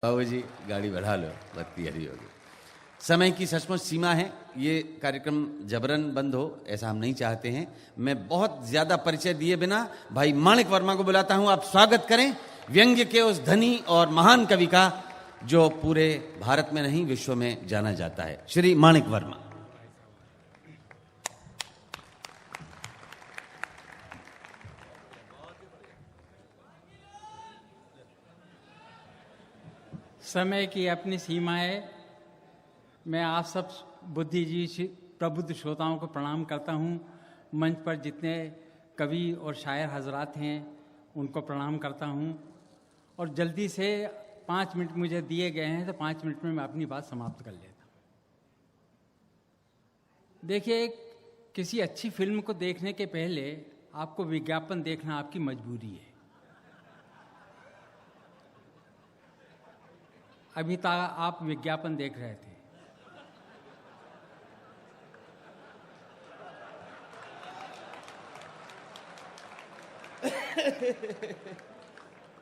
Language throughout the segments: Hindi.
बाबू जी गाड़ी बढ़ा लो, बत्ती हरी होगी। समय की सचमुच सीमा है, ये कार्यक्रम जबरन बंद हो ऐसा हम नहीं चाहते हैं। मैं बहुत ज्यादा परिचय दिए बिना भाई माणिक वर्मा को बुलाता हूं। आप स्वागत करें व्यंग्य के उस धनी और महान कवि का जो पूरे भारत में नहीं विश्व में जाना जाता है, श्री माणिक वर्मा। समय की अपनी सीमाएं। मैं आप सब बुद्धिजीवी प्रबुद्ध श्रोताओं को प्रणाम करता हूं। मंच पर जितने कवि और शायर हजरात हैं उनको प्रणाम करता हूं। और जल्दी से 5 मिनट मुझे दिए गए हैं, तो 5 मिनट में मैं अपनी बात समाप्त कर लेता हूं। देखिए, किसी अच्छी फिल्म को देखने के पहले आपको विज्ञापन देखना आपकी मजबूरी है। अभी तक आप विज्ञापन देख रहे थे।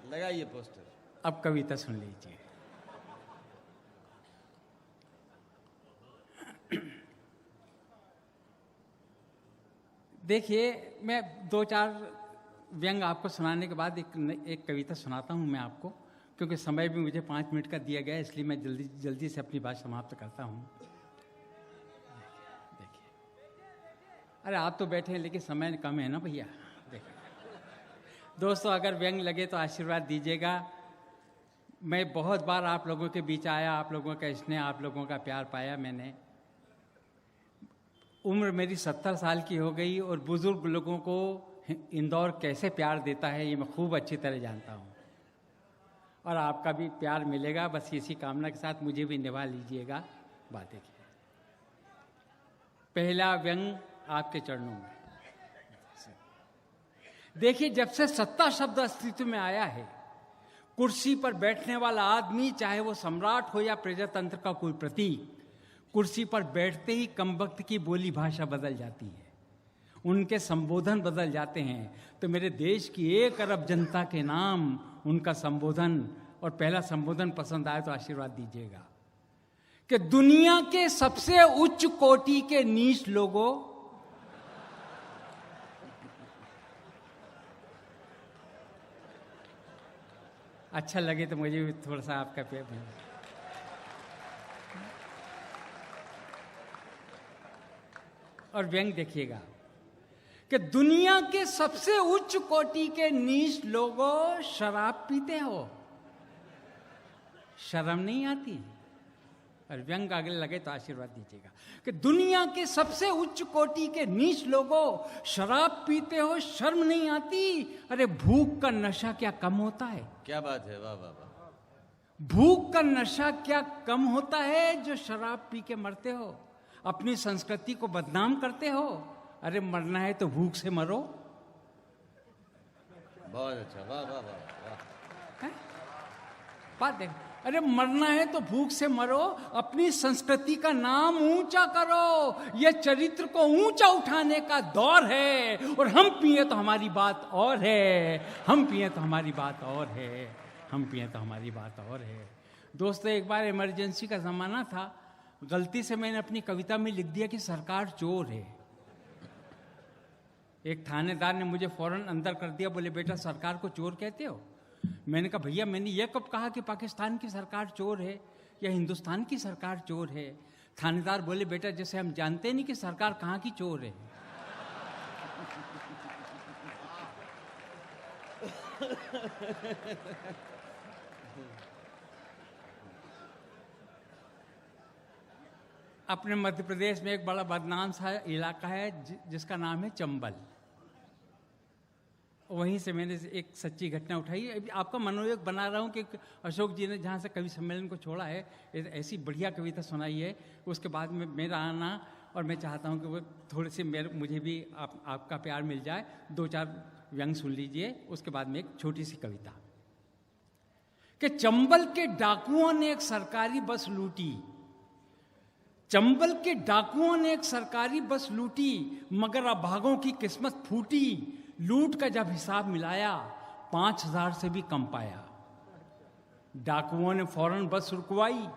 लगाइए पोस्टर। अब कविता सुन लीजिए। देखिए, मैं 2-4 व्यंग आपको सुनाने के बाद एक कविता सुनाता हूं मैं आपको, क्योंकि समय भी मुझे 5 मिनट का दिया गया है, इसलिए मैं जल्दी से अपनी बात समाप्त करता हूं। देखिए, अरे आप तो बैठे हैं लेकिन समय कम है ना भैया। देखिए दोस्तों, अगर व्यंग लगे तो आशीर्वाद दीजिएगा। मैं बहुत बार आप लोगों के बीच आया, आप लोगों का स्नेह, आप लोगों का प्यार पाया मैंने। उम्र मेरी 70 साल की हो गई और बुजुर्ग लोगों को इंदौर कैसे प्यार देता है ये मैं खूब अच्छी तरह जानता हूँ, और आपका भी प्यार मिलेगा। बस इसी कामना के साथ मुझे भी निभा लीजिएगा। बात देखिए, पहला व्यंग आपके चरणों में। देखिए, जब से सत्ता शब्द अस्तित्व में आया है, कुर्सी पर बैठने वाला आदमी, चाहे वो सम्राट हो या प्रजातंत्र का कोई प्रतीक, कुर्सी पर बैठते ही कमबख्त की बोली भाषा बदल जाती है, उनके संबोधन बदल जाते हैं। तो मेरे देश की 1 अरब जनता के नाम उनका संबोधन, और पहला संबोधन पसंद आए तो आशीर्वाद दीजिएगा कि दुनिया के सबसे उच्च कोटि के नीच लोगों, अच्छा लगे तो मुझे भी थोड़ा सा आपका प्यार। और व्यंग देखिएगा कि दुनिया के सबसे उच्च कोटि के नीच लोगों, शराब पीते हो, शर्म नहीं आती? और व्यंग आगे लगे तो आशीर्वाद दीजिएगा कि दुनिया के सबसे उच्च कोटि के नीच लोगों, शराब पीते हो, शर्म नहीं आती? अरे भूख का नशा क्या कम होता है? क्या बात है, वाह वाह वाह। भूख का नशा क्या कम होता है जो शराब पी के मरते हो, अपनी संस्कृति को बदनाम करते हो? अरे मरना है तो भूख से मरो। बहुत अच्छा, वाह वाह वाह। बात देख, अरे मरना है तो भूख से मरो, अपनी संस्कृति का नाम ऊंचा करो। यह चरित्र को ऊंचा उठाने का दौर है, और हम पिए तो हमारी बात और है, हम पिए तो हमारी बात और है, हम पिए तो हमारी बात और है। दोस्तों, एक बार इमरजेंसी का जमाना था, गलती से मैंने अपनी कविता में लिख दिया कि सरकार चोर है। एक थानेदार ने मुझे फौरन अंदर कर दिया, बोले बेटा सरकार को चोर कहते हो? मैंने कहा भैया मैंने ये कब कहा कि पाकिस्तान की सरकार चोर है या हिंदुस्तान की सरकार चोर है? थानेदार बोले बेटा जैसे हम जानते नहीं कि सरकार कहाँ की चोर है। अपने मध्य प्रदेश में एक बड़ा बदनाम सा इलाका है जिसका नाम है चंबल। वहीं से मैंने एक सच्ची घटना उठाई। अभी आपका मनोयोग बना रहा हूँ कि अशोक जी ने जहाँ से कवि सम्मेलन को छोड़ा है, ऐसी बढ़िया कविता सुनाई है, उसके बाद में मेरा आना, और मैं चाहता हूँ कि वो थोड़ी सी मुझे भी आपका प्यार मिल जाए। 2-4 व्यंग सुन लीजिए, उसके बाद में एक छोटी सी कविता कि चंबल के डाकुओं ने एक सरकारी बस लूटी, चंबल के डाकुओं ने एक सरकारी बस लूटी, मगर अभागों की किस्मत फूटी। लूट का जब हिसाब मिलाया 5000 से भी कम पाया। डाकुओं ने फौरन बस रुकवाई,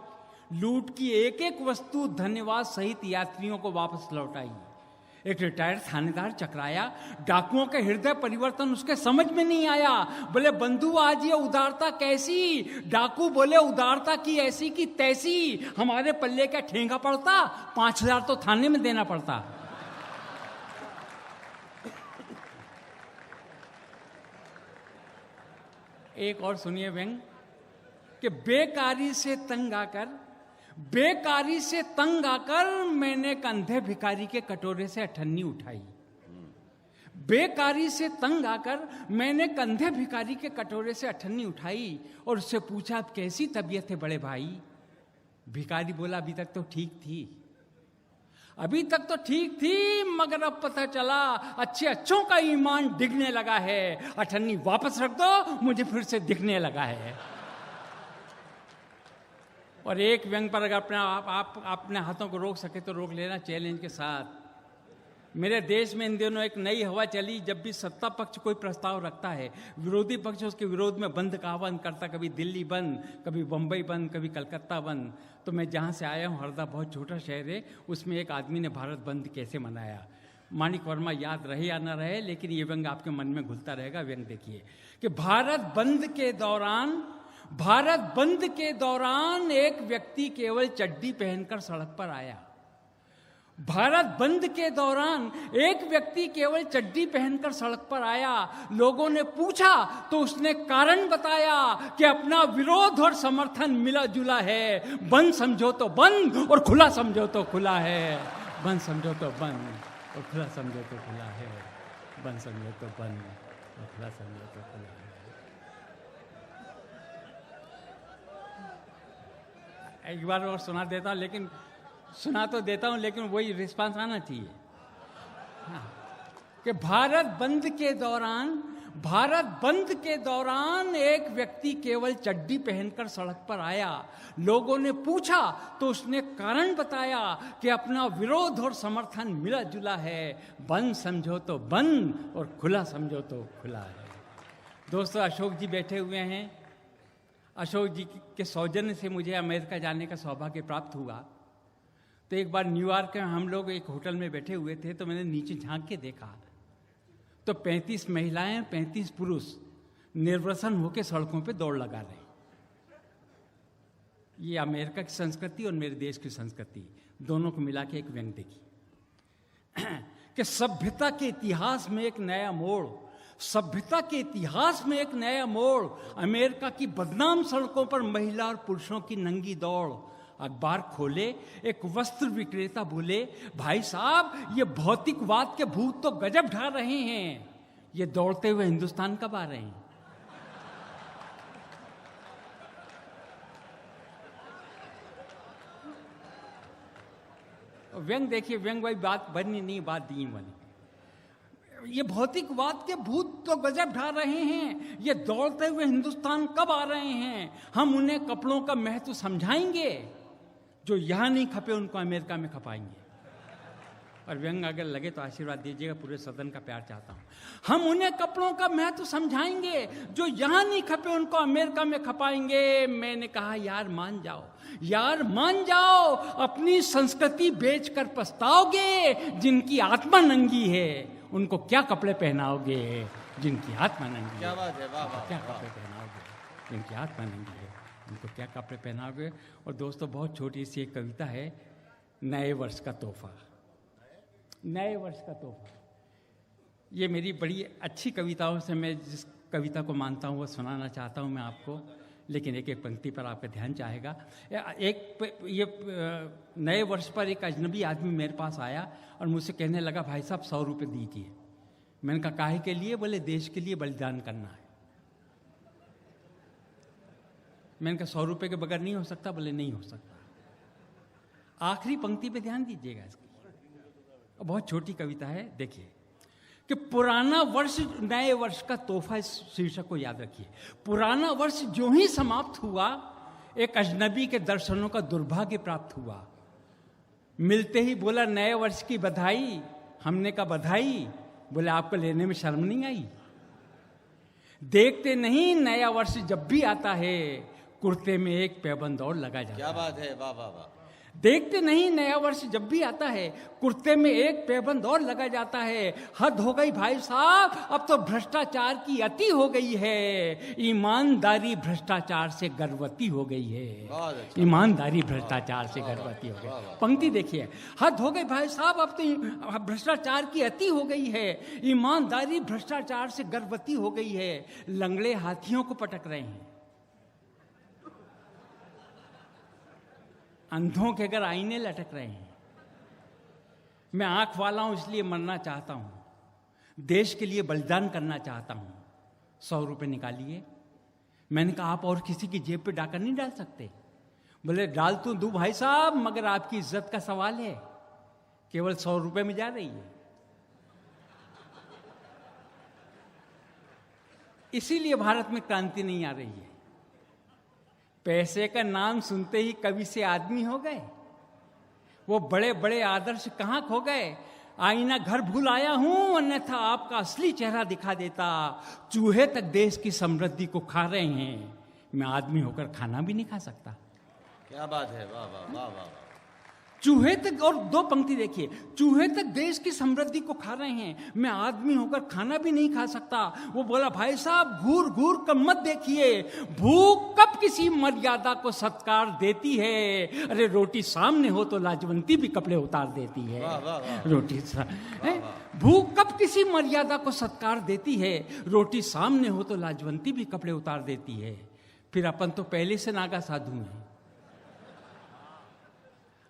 लूट की एक एक वस्तु धन्यवाद सहित यात्रियों को वापस लौटाई। एक रिटायर्ड थानेदार चकराया, डाकुओं का हृदय परिवर्तन उसके समझ में नहीं आया। बोले बंधु आज ये उदारता कैसी? डाकू बोले उदारता की ऐसी की तैसी, हमारे पल्ले का ठेंगा पड़ता, 5,000 तो थाने में देना पड़ता। एक और सुनिए व्यंग कि बेकारी से तंग आकर मैंने एक अंधे भिखारी के कटोरे से अठन्नी उठाई। बेकारी से तंग आकर मैंने एक अंधे भिखारी के कटोरे से अठन्नी उठाई और उससे पूछा अब कैसी तबीयत है बड़े भाई? भिखारी बोला अभी तक तो ठीक थी, मगर अब पता चला अच्छों का ईमान डिगने लगा है। अठन्नी वापस रख दो, मुझे फिर से दिखने लगा है। और एक व्यंग पर अगर आप अपने हाथों को रोक सके तो रोक लेना चैलेंज के साथ। मेरे देश में इन दिनों एक नई हवा चली, जब भी सत्ता पक्ष कोई प्रस्ताव रखता है, विरोधी पक्ष उसके विरोध में बंद का आह्वान करता, कभी दिल्ली बंद, कभी बम्बई बंद, कभी कलकत्ता बंद। तो मैं जहाँ से आया हूँ, हरदा बहुत छोटा शहर है, उसमें एक आदमी ने भारत बंद कैसे मनाया। माणिक वर्मा याद रहे या ना रहे, लेकिन ये व्यंग आपके मन में घुलता रहेगा। व्यंग देखिए कि भारत बंद के दौरान एक व्यक्ति केवल चड्डी पहनकर सड़क पर आया। भारत बंद के दौरान एक व्यक्ति केवल चड्डी पहनकर सड़क पर आया। लोगों ने पूछा तो उसने कारण बताया कि अपना विरोध और समर्थन मिला जुला है। बंद समझो तो बंद और खुला समझो तो खुला है। बंद समझो तो बंद और खुला समझो तो खुला है। बंद समझो तो बंद और खुला समझो तो खुला है। एक बार और सुना देता लेकिन वही रिस्पांस आना चाहिए। हाँ। कि भारत बंद के दौरान एक व्यक्ति केवल चड्डी पहनकर सड़क पर आया। लोगों ने पूछा तो उसने कारण बताया कि अपना विरोध और समर्थन मिला जुला है। बंद समझो तो बंद और खुला समझो तो खुला है। दोस्तों, अशोक जी बैठे हुए हैं। अशोक जी के सौजन्य से मुझे अमेरिका जाने का सौभाग्य प्राप्त हुआ। तो एक बार न्यूयॉर्क में हम लोग एक होटल में बैठे हुए थे, तो मैंने नीचे झांक के देखा तो 35 महिलाएं 35 पुरुष निर्वसन होकर सड़कों पे दौड़ लगा रहे। ये अमेरिका की संस्कृति और मेरे देश की संस्कृति दोनों को मिला के एक व्यंग देखी कि सभ्यता के इतिहास में एक नया मोड़। अमेरिका की बदनाम सड़कों पर महिला और पुरुषों की नंगी दौड़। अखबार खोले, एक वस्त्र विक्रेता बोले, भाई साहब ये भौतिकवाद के भूत तो गजब ढा रहे हैं, ये दौड़ते हुए हिंदुस्तान कब आ रहे हैं? व्यंग देखिए, व्यंग भाई बात बनी नहीं, बात दी बनी। ये भौतिकवाद के भूत तो गजब ढा रहे हैं, ये दौड़ते हुए हिंदुस्तान कब आ रहे हैं? हम उन्हें कपड़ों का महत्व समझाएंगे, जो यहां नहीं खपे उनको अमेरिका में खपाएंगे। और व्यंग अगर लगे तो आशीर्वाद दीजिएगा, पूरे सदन का प्यार चाहता हूं। हम उन्हें कपड़ों का महत्व समझाएंगे, जो यहां नहीं खपे उनको अमेरिका में खपाएंगे। मैंने कहा यार मान जाओ, अपनी संस्कृति बेचकर पछताओगे। जिनकी आत्मा नंगी है उनको क्या कपड़े पहनाओगे? जिनकी आत्मा नंगी है क्या बात है, क्या कपड़े पहनाओगे? जिनकी आत्मा नंगी है उनको क्या कपड़े पहनाओगे? और दोस्तों, बहुत छोटी सी एक कविता है, नए वर्ष का तोहफा। ये मेरी बड़ी अच्छी कविताओं से मैं जिस कविता को मानता हूँ वो सुनाना चाहता हूँ मैं आपको, लेकिन एक एक पंक्ति पर आपका ध्यान चाहेगा। ये नए वर्ष पर एक अजनबी आदमी मेरे पास आया और मुझसे कहने लगा, भाई साहब 100 रुपये दीजिए। मैंने कहा काहे के लिए? बोले देश के लिए बलिदान करना है। मैंने कहा 100 रुपये के बगैर नहीं हो सकता? बोले नहीं हो सकता। आखिरी पंक्ति पे ध्यान दीजिएगा इसकी, बहुत छोटी कविता है, देखिए कि पुराना वर्ष नए वर्ष का तोहफा, इस शीर्षक को याद रखिए। पुराना वर्ष जो ही समाप्त हुआ, एक अजनबी के दर्शनों का दुर्भाग्य प्राप्त हुआ। मिलते ही बोला नए वर्ष की बधाई। हमने कहा बधाई? बोले आपको लेने में शर्म नहीं आई? देखते नहीं नया वर्ष जब भी आता है कुर्ते में एक पैबंद और लगा जाता क्या है। बात है, वाह वाह वाह। देखते नहीं, नया वर्ष जब भी आता है कुर्ते में एक पैबंद और लगा जाता है। हद हो गई भाई साहब, अब तो भ्रष्टाचार की अति हो गई है। ईमानदारी भ्रष्टाचार से गर्भवती हो गई है। बहुत अच्छा। ईमानदारी भ्रष्टाचार से गर्भवती हो गई। पंक्ति देखिए, हद हो गई भाई साहब, अब तो भ्रष्टाचार की अति हो गई है। ईमानदारी भ्रष्टाचार से गर्भवती हो गई है। लंगड़े हाथियों को पटक रहे हैं, अंधों के अगर आईने लटक रहे हैं। मैं आंख वाला हूं इसलिए मरना चाहता हूं, देश के लिए बलिदान करना चाहता हूं। 100 रुपये निकालिए। मैंने कहा आप और किसी की जेब पे डाका नहीं डाल सकते? बोले डाल तो दूं भाई साहब, मगर आपकी इज्जत का सवाल है, केवल 100 रुपये में जा रही है। इसीलिए भारत में क्रांति नहीं आ रही है। पैसे का नाम सुनते ही कवि से आदमी हो गए। वो बड़े बड़े आदर्श कहाँ खो गए? आईना घर भूल आया हूं, अन्यथा आपका असली चेहरा दिखा देता। चूहे तक देश की समृद्धि को खा रहे हैं, मैं आदमी होकर खाना भी नहीं खा सकता। क्या बात है, वाह वाह वाह वाह। चूहे तक, और 2 पंक्ति देखिए, चूहे तक देश की समृद्धि को खा रहे हैं, मैं आदमी होकर खाना भी नहीं खा सकता। वो बोला भाई साहब घूर घूर कर मत देखिए, भूख कब किसी मर्यादा को सत्कार देती है। अरे रोटी सामने हो तो लाजवंती भी कपड़े उतार देती है। वाह वाह वाह। रोटी भूख कब किसी मर्यादा को सत्कार देती है, रोटी सामने हो तो लाजवंती भी कपड़े उतार देती है। फिर अपन तो पहले से नागा साधु हैं।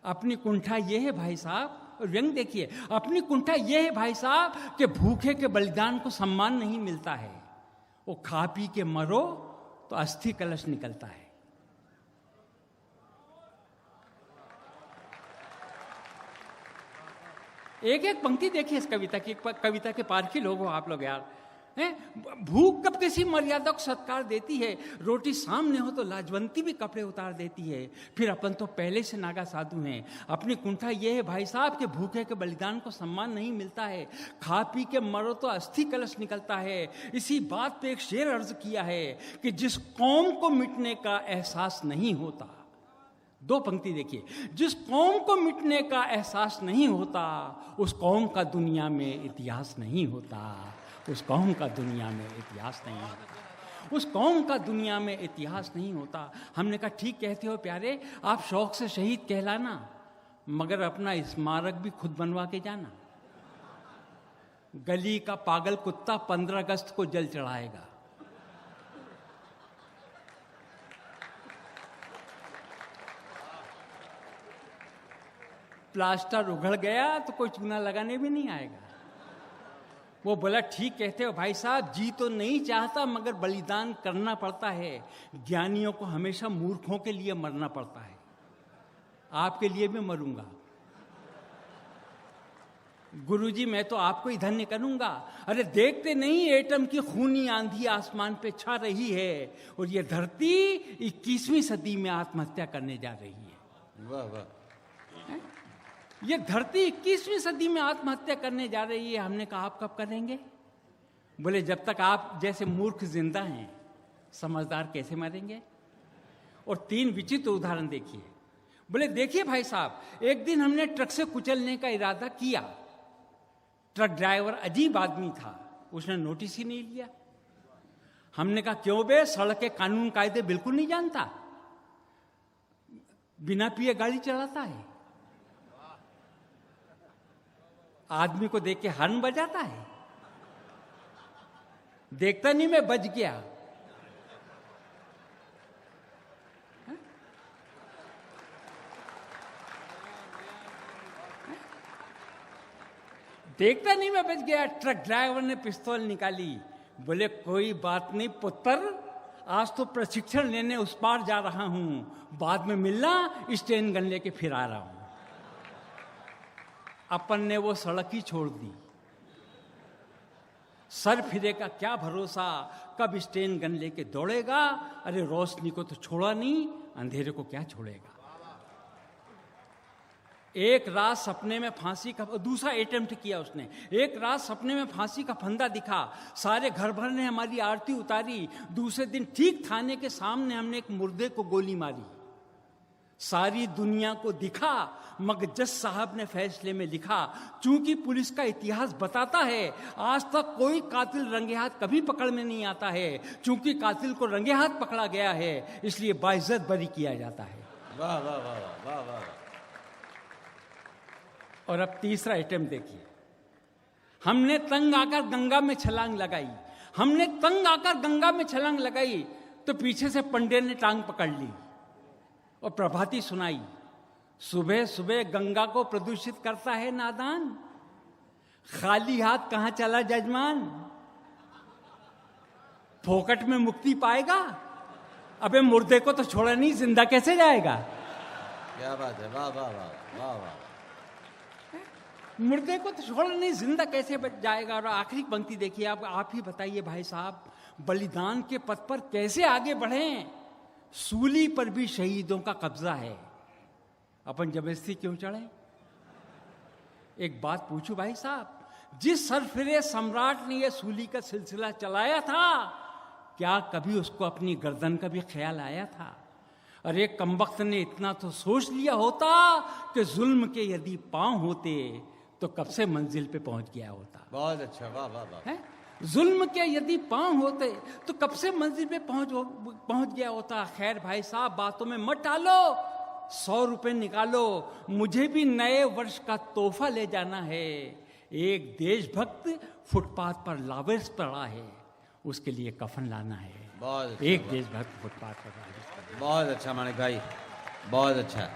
अपनी कुंठा ये है भाई साहब, व्यंग देखिए, अपनी कुंठा ये है भाई साहब कि भूखे के बलिदान को सम्मान नहीं मिलता है। वो खा पी के मरो तो अस्थि कलश निकलता है। एक एक पंक्ति देखिए इस कविता की, कविता के पार के लोग हो आप लोग यार। भूख कब किसी मर्यादा को सत्कार देती है, रोटी सामने हो तो लाजवंती भी कपड़े उतार देती है। फिर अपन तो पहले से नागा साधु हैं। अपनी कुंठा ये है भाई साहब कि भूखे के बलिदान को सम्मान नहीं मिलता है, खा पी के मरो तो अस्थि कलश निकलता है। इसी बात पे एक शेर अर्ज किया है कि जिस कौम को मिटने का एहसास नहीं होता, 2 पंक्ति देखिए, जिस कौम को मिटने का एहसास नहीं होता, उस कौम का दुनिया में इतिहास नहीं होता। उस कौम का दुनिया में इतिहास नहीं होता। उस कौम का दुनिया में इतिहास नहीं होता। हमने कहा ठीक कहते हो प्यारे, आप शौक से शहीद कहलाना, मगर अपना स्मारक भी खुद बनवा के जाना। गली का पागल कुत्ता 15 अगस्त को जल चढ़ाएगा। प्लास्टर उघड़ गया तो कोई चूना लगाने भी नहीं आएगा। वो बोला ठीक कहते हो भाई साहब, जी तो नहीं चाहता मगर बलिदान करना पड़ता है। ज्ञानियों को हमेशा मूर्खों के लिए मरना पड़ता है। आपके लिए भी मरूंगा गुरुजी, मैं तो आपको ही धन्य करूंगा। अरे देखते नहीं एटम की खूनी आंधी आसमान पे छा रही है और ये धरती 21वीं सदी में आत्महत्या करने जा रही है। वाह वाह। ये धरती 21वीं सदी में आत्महत्या करने जा रही है। हमने कहा आप कब करेंगे? बोले जब तक आप जैसे मूर्ख जिंदा हैं, समझदार कैसे मरेंगे? और 3 विचित्र उदाहरण देखिए। बोले देखिए भाई साहब, एक दिन हमने ट्रक से कुचलने का इरादा किया। ट्रक ड्राइवर अजीब आदमी था, उसने नोटिस ही नहीं लिया। हमने कहा क्यों बे, सड़क के कानून कायदे बिल्कुल नहीं जानता, बिना पिए गाड़ी चलाता है, आदमी को देख के हॉर्न बजाता है, देखता नहीं मैं बच गया। देखता नहीं मैं बच गया। ट्रक ड्राइवर ने पिस्तौल निकाली। बोले कोई बात नहीं पुत्र, आज तो प्रशिक्षण लेने उस पार जा रहा हूं, बाद में मिलना, स्टेन गन लेके फिर आ रहा हूं। अपन ने वो सड़क ही छोड़ दी। सर फिरे का क्या भरोसा, कब स्टेन गन लेके दौड़ेगा। अरे रोशनी को तो छोड़ा नहीं, अंधेरे को क्या छोड़ेगा। एक रात सपने में फांसी का, दूसरा अटेम्प्ट किया उसने। एक रात सपने में फांसी का फंदा दिखा, सारे घर भर ने हमारी आरती उतारी। दूसरे दिन ठीक थाने के सामने हमने एक मुर्दे को गोली मारी। सारी दुनिया को दिखा, मगर जज साहब ने फैसले में लिखा, चूंकि पुलिस का इतिहास बताता है आज तक कोई कातिल रंगे हाथ कभी पकड़ में नहीं आता है, चूंकि कातिल को रंगे हाथ पकड़ा गया है इसलिए बाइज्जत बरी किया जाता है। वाह वाह वाह वाह वाह वाह। और अब तीसरा आइटम देखिए, हमने तंग आकर गंगा में छलांग लगाई। हमने तंग आकर गंगा में छलांग लगाई तो पीछे से पंडे ने टांग पकड़ ली और प्रभाती सुनाई, सुबह सुबह गंगा को प्रदूषित करता है नादान, खाली हाथ कहां चला जजमान, फोकट में मुक्ति पाएगा, अबे मुर्दे को तो छोड़ा नहीं, जिंदा कैसे जाएगा। क्या बात है, वाह वाह वाह वाह वाह। मुर्दे को तो छोड़ा नहीं, जिंदा कैसे बच जाएगा। और आखिरी पंक्ति देखिए, आप ही बताइए भाई साहब, बलिदान के पथ पर कैसे आगे बढ़ें, सूली पर भी शहीदों का कब्जा है, अपन जबरदस्ती क्यों चढ़े। एक बात पूछूं भाई साहब, जिस सरफिरे सम्राट ने यह सूली का सिलसिला चलाया था, क्या कभी उसको अपनी गर्दन का भी ख्याल आया था। अरे कमबख्त ने इतना तो सोच लिया होता कि जुल्म के यदि पांव होते तो कब से मंजिल पे पहुंच गया होता। बहुत अच्छा, वाह वाह वाह। है, जुल्म के यदि पांव होते तो कब से मंजिल पे पहुंच गया होता। खैर भाई साहब, बातों में मत डालो, 100 रुपए निकालो, मुझे भी नए वर्ष का तोहफा ले जाना है। एक देशभक्त फुटपाथ पर लावेश पड़ा है, उसके लिए कफन लाना है। बहुत अच्छा, एक देशभक्त फुटपाथ पर लावेश पड़ा है। बहुत अच्छा माणिक भाई, बहुत अच्छा।